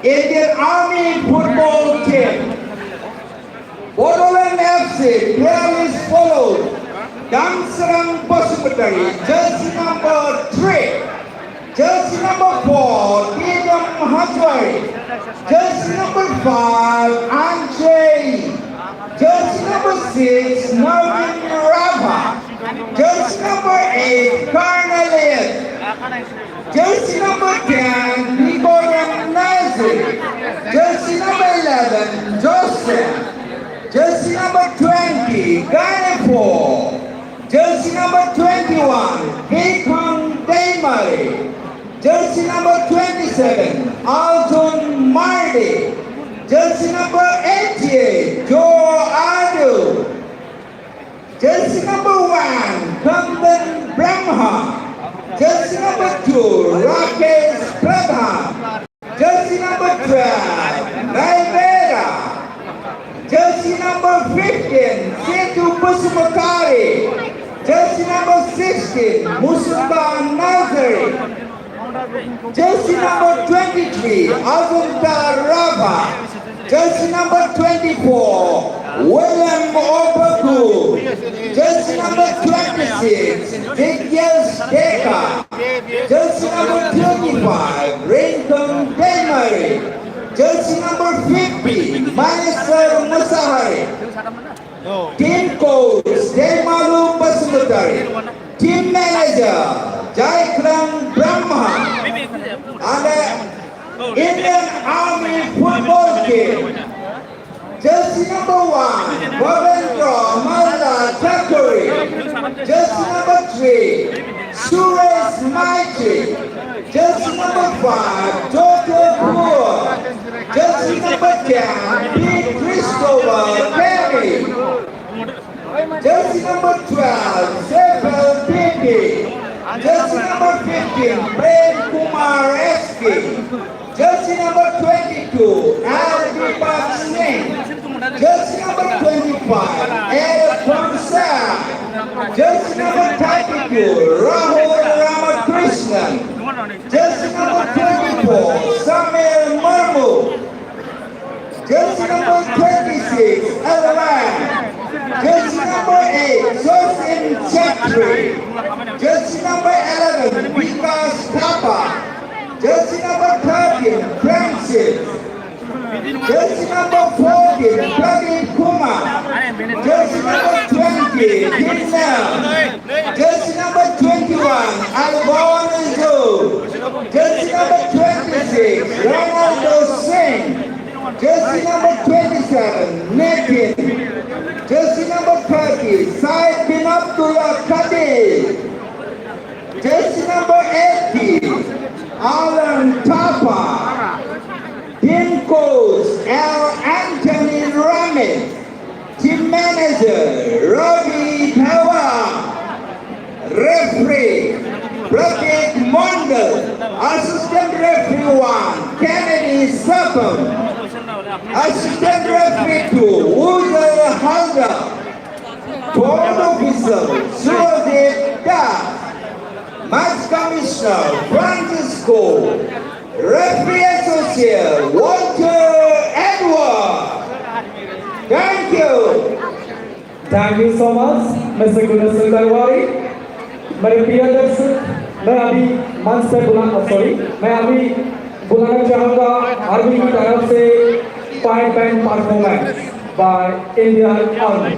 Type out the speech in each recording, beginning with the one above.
Indian Army football team. Bodoland FC, player is followed. Damsarang Basupatari, jersey number 3. Jersey number 4, Tidam Hajwari. Jersey number 5, Anjay. Jersey number 6, Navin Rava. Jersey number 8, Karnalian. Jersey number 10, Nicolam Nazir. Jersey number 11, Joseph. Jersey number 20, Ganefo. Jersey number 21, Hikang Daimari. Jersey number 27, Altun Mardi. Jersey number 88, Joe Adu. Jersey number 1, Kandan Brahma. Jersey number 2, Rakesh Pradhan. Jersey number 12, Naivera. Jersey number 15, Setu Pasupatari. Jersey number 16, Musulman Nazari. Jersey number 23, Azunta Rava. Jersey number 24, William Opaku. Jersey number 26, Vigyas Deka. Jersey number 35, Rincon Demari. Jersey number 50, Manisar Musahari. Team coach, Demalu Basumutari. Team manager, Jaikran Brahma. And the Indian Army football team. Jersey number 1, Bhavendra Malla Thakuri. Jersey number 3, Suresh Maitri. Jersey number 5, Dr. Poor. Jersey number 10, Pete Christopher Perry. Jersey number 12, Sefel Pindi. Jersey number 15, Prem Kumar Eski. Jersey number 22, Al Deepak Singh. Jersey number 25, El Prasad. Jersey number 32, Rahul Ramakrishnan. Jersey number 24, Samir Murmu. Jersey number 26, Alavan. Jersey number 8, Sosin Chetri. Jersey number 11, Vikas Thapa. Jersey number 13, Francis. Jersey number 14, Pradeep Kumar. Jersey number 20, Hinel. Jersey number 21, Alvaro. Jersey number 26, Ronaldo Singh. Jersey number 27, Nathan. Jersey number 30, Said bin Abdullah Kadir. Jersey number 80, Alan Tapa. Team coach, L. Anthony Ramit. Team manager, Ravi Dhawa. Referee, Pratik Mondal. Assistant referee 1, Kennedy Sapam. Assistant referee 2, Wuzal Halda. Board officer, Surajit Das. Match commissioner, Francisco. Referee associate, Walter Edward. Thank you. Thank you so much, Mr. Gunas Darwari. मेरे प्रिय दर्शक, मैं अभी मंच से बुलाना चाहूँगा army की तरफ से pipe band performance by Indian army.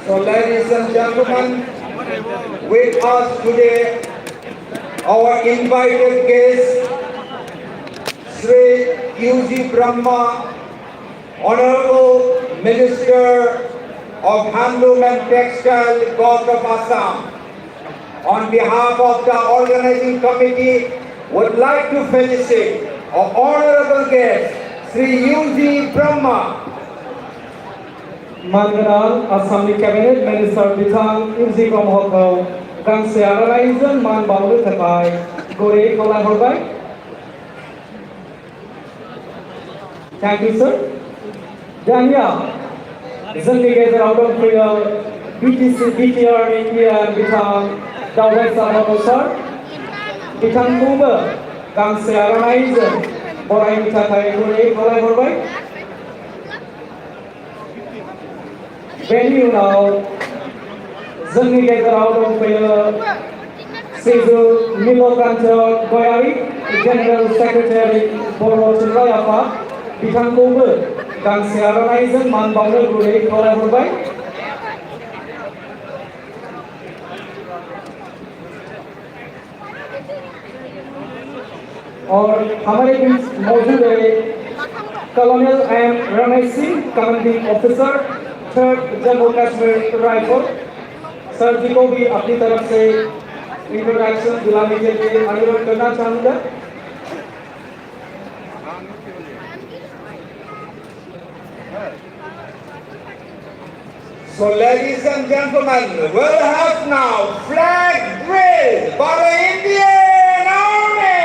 So ladies and gentlemen, with us today, our invited guest, Sri U.G. Brahma, Honorable Minister of Handloom and Textile, God of Assam. On behalf of the organizing committee, would like to felicitate our honorable guest, Sri U.G. Brahma. Manganan Assam Cabinet Minister Bitang U.G. Brahma Gangse Aralaizan Man Baulu Takai Gore Kola Horbai. Thank you, sir. Dania, Zandi Gazer out of BTC, BTR, India, Bitang, Dawai Sabah sir. Bitang Kuba, Gangse Aralaizan, Borai Takai Gore Kola Horbai. Venue now, Zandi Gazer out of Sizu Nilokanta Goyari, General Secretary Bodoland Rayapa. Bitang Kuba, Gangse Aralaizan, Man Baulu Gore Kola Horbai. और हमारे बीच मौजूद है colonel M Ramesh Singh commanding officer 3rd Jammu Kashmir rifle sir ji को भी अपनी तरफ से इंट्रोडक्शन दिलाने के लिए अनुरोध करना चाहूँगा। So ladies and gentlemen, we'll have now flag drill for the Indian Army.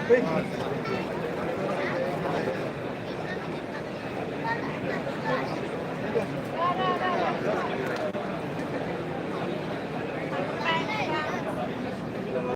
Sir